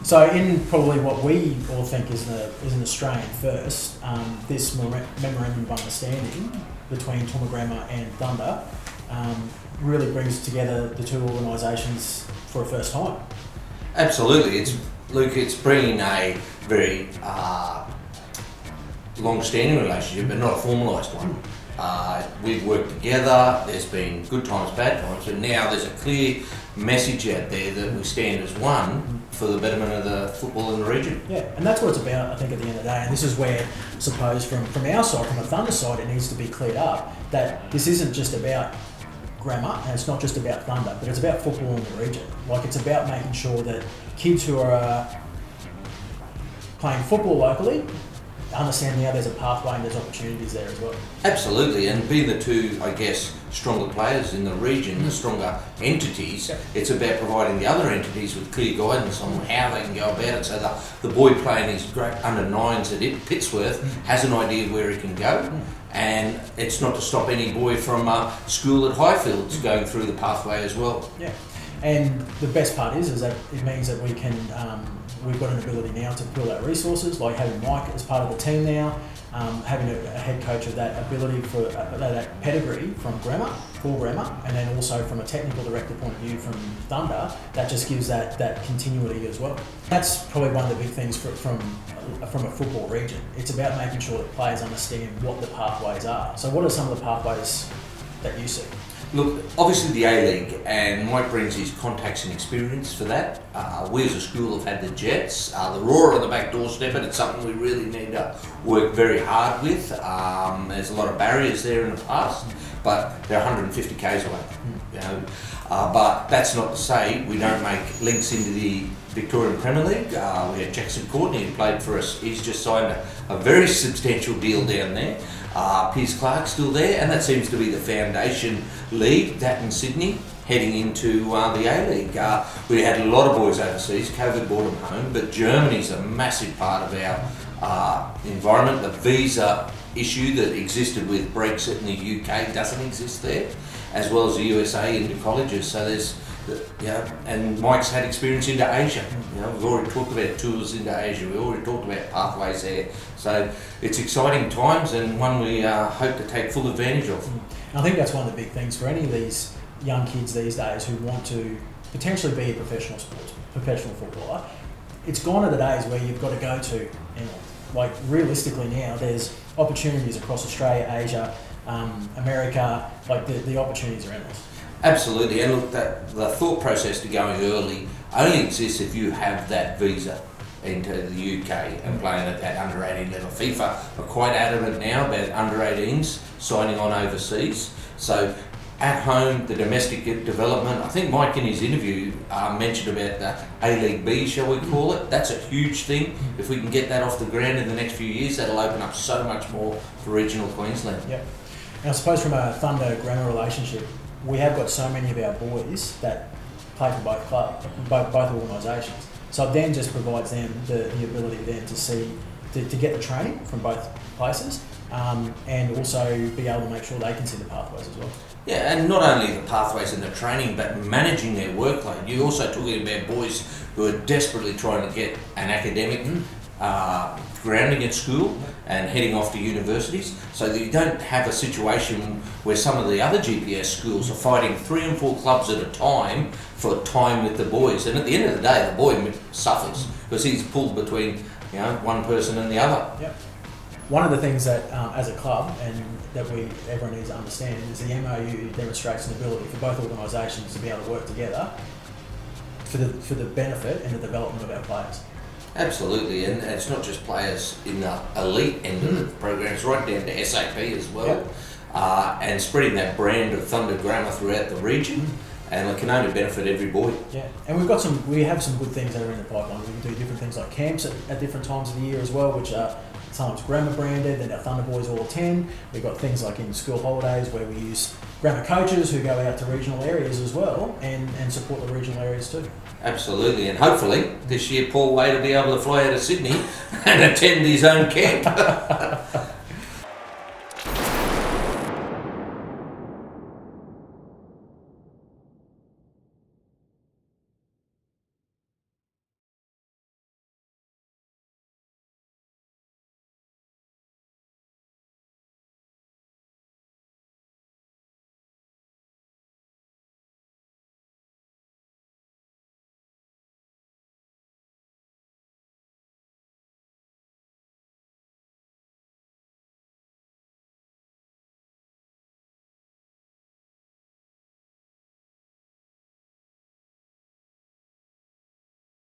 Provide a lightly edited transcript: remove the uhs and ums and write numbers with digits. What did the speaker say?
So in probably what we all think is an Australian first, this memorandum of understanding between Toowoomba and Thunder really brings together the two organisations for a first time. Absolutely, it's bringing a very long-standing relationship, but not a formalised one. We've worked together, there's been good times, bad times, and now there's a clear message out there that we stand as one for the betterment of the football in the region. Yeah, and that's what it's about, I think, at the end of the day. And this is where, I suppose, from our side, from the Thunder side, it needs to be cleared up that this isn't just about grammar, and it's not just about Thunder, but it's about football in the region. Like, it's about making sure that kids who are playing football locally understand now there's a pathway and there's opportunities there as well. Absolutely, and being the two, I guess, stronger players in the region, the stronger entities, it's about providing the other entities with clear guidance on how they can go about it. So the boy playing his great under-9s at Pittsworth has an idea of where he can go, and it's not to stop any boy from school at Highfields going through the pathway as well. Yeah, and the best part is that it means that we can we've got an ability now to pull out resources, like having Mike as part of the team now, having a head coach of that ability for that pedigree from Grammar, full Grammar, and then also from a technical director point of view from Thunder, that just gives that continuity as well. That's probably one of the big things from a football region. It's about making sure that players understand what the pathways are. So what are some of the pathways that you see? Look, obviously the A-League, and Mike brings his contacts and experience for that. We as a school have had the Jets, the Roar on the back doorstep, and it's something we really need to work very hard with. There's a lot of barriers there in the past, but they're 150 k's away. You know, but that's not to say we don't make links into the Victorian Premier League. We had Jackson Courtney who played for us. He's just signed a very substantial deal down there. Piers Clark's still there, and that seems to be the foundation league, that in Sydney, heading into the A-League. We had a lot of boys overseas, COVID brought them home, but Germany's a massive part of our environment. The visa issue that existed with Brexit in the UK doesn't exist there, as well as the USA into colleges. So there's, and Mike's had experience into Asia. We've already talked about tours into Asia. We've already talked about pathways there. So it's exciting times, and one we hope to take full advantage of. I think that's one of the big things for any of these young kids these days who want to potentially be a professional footballer. It's gone are the days where you've got to go to England. Like, realistically now, there's opportunities across Australia, Asia, America. Like, the opportunities are endless. Absolutely, and look, the thought process to going early only exists if you have that visa into the UK and playing at that under 18 level. FIFA are quite adamant now about under 18s signing on overseas. So at home, the domestic development, I think Mike in his interview mentioned about the A-League B, shall we call it. That's a huge thing. If we can get that off the ground in the next few years, that'll open up so much more for regional Queensland. Yep. And I suppose from a Thunder-Grammar relationship, we have got so many of our boys that play for both clubs, both organisations. So it then just provides them the ability then to see, to get the training from both places, and also be able to make sure they can see the pathways as well. Yeah, and not only the pathways and the training, but managing their workload. You're also talking about boys who are desperately trying to get an academic grounding at school and heading off to universities, so that you don't have a situation where some of the other GPS schools are fighting 3 and 4 clubs at a time for time with the boys, and at the end of the day the boy suffers because he's pulled between one person and the other. Yep. One of the things that as a club and that everyone needs to understand is the MOU demonstrates an ability for both organisations to be able to work together for the benefit and the development of our players. Absolutely, and it's not just players in the elite end of the program, it's right down to SAP as well. Yep. And spreading that brand of Thunder Grammar throughout the region, and it can only benefit every boy. Yeah, and we have some good things that are in the pipeline. We can do different things like camps at different times of the year as well, which are sometimes Grammar branded, and our Thunder boys all attend. We've got things like in school holidays where we use Grammar coaches who go out to regional areas as well and support the regional areas too. Absolutely, and hopefully this year Paul Wade will be able to fly out of Sydney and attend his own camp.